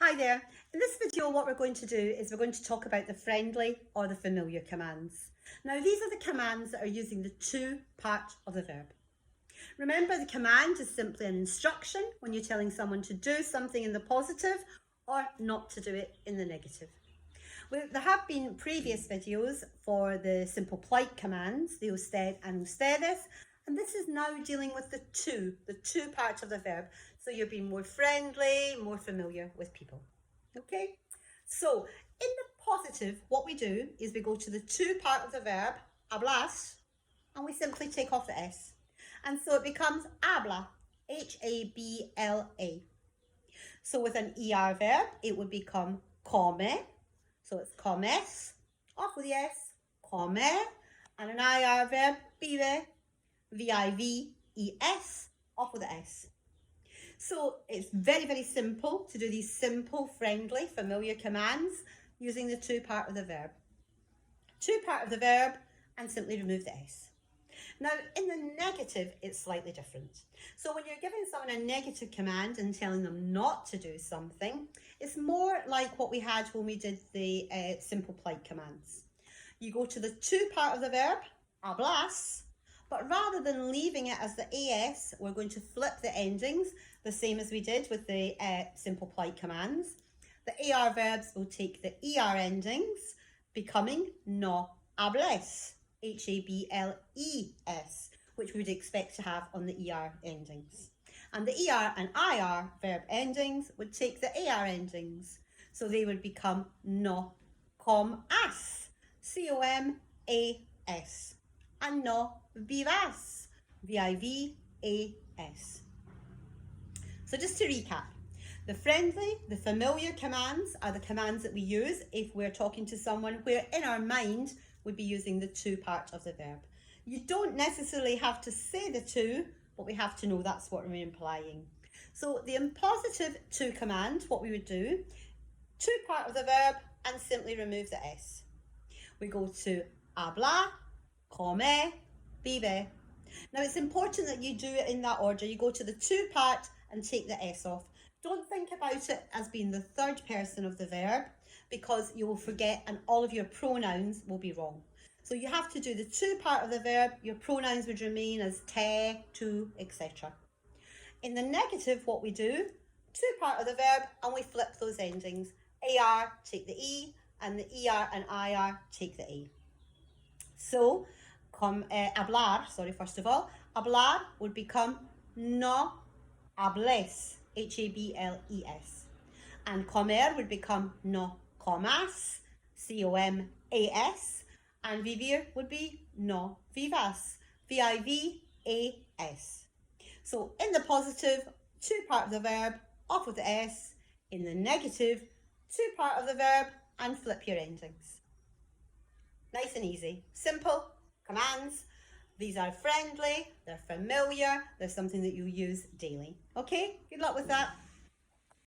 Hi there. In this video, what we're going to do is we're going to talk about the friendly or the familiar commands. Now, these are the commands that are using the to part of the verb. Remember, the command is simply an instruction when you're telling someone to do something in the positive or not to do it in the negative. There have been previous videos for the simple polite commands, the usted and ustedes, and this is now dealing with the two parts of the verb. So you're being more friendly, more familiar with people. Okay? So in the positive, what we do is we go to the to part of the verb, hablas, and we simply take off the S. And so it becomes habla, H-A-B-L-A. So with an ER verb, it would become come. So it's comes, off with the S, come. And an IR verb, vive, V-I-V-E-S, off with the S. So it's very, very simple to do these simple, friendly, familiar commands using the to part of the verb. To part of the verb and simply remove the S. Now, in the negative, it's slightly different. So when you're giving someone a negative command and telling them not to do something, it's more like what we had when we did the simple polite commands. You go to the to part of the verb, hablas, but rather than leaving it as the AS, we're going to flip the endings, the same as we did with the simple polite commands. The AR verbs will take the ER endings, becoming no hables, H-A-B-L-E-S, which we would expect to have on the ER endings. And the ER and IR verb endings would take the AR endings. So they would become no comas, C-O-M-A-S, and no vivas, V-I-V-A-S. So just to recap, the friendly, the familiar commands are the commands that we use if we're talking to someone where in our mind we'd be using the to part of the verb. You don't necessarily have to say the to, but we have to know that's what we're implying. So the impositive to command, what we would do, to part of the verb and simply remove the S. We go to habla, come, vive. Now it's important that you do it in that order. You go to the to part and take the S off. Don't think about it as being the third person of the verb because you will forget and all of your pronouns will be wrong. So you have to do the to part of the verb. Your pronouns would remain as te, tu, etc. In the negative, what we do, to part of the verb and we flip those endings. AR, take the E, and the ER and IR, take the A. So, hablar, first of all, hablar would become no hables, H-A-B-L-E-S. And comer would become no comas, C-O-M-A-S. And vivir would be no vivas, V-I-V-A-S. So in the positive, to part of the verb, off with the S. In the negative, to part of the verb, and flip your endings. Nice and easy. Simple commands. These are friendly, they're familiar, they're something that you use daily. Okay, good luck with that.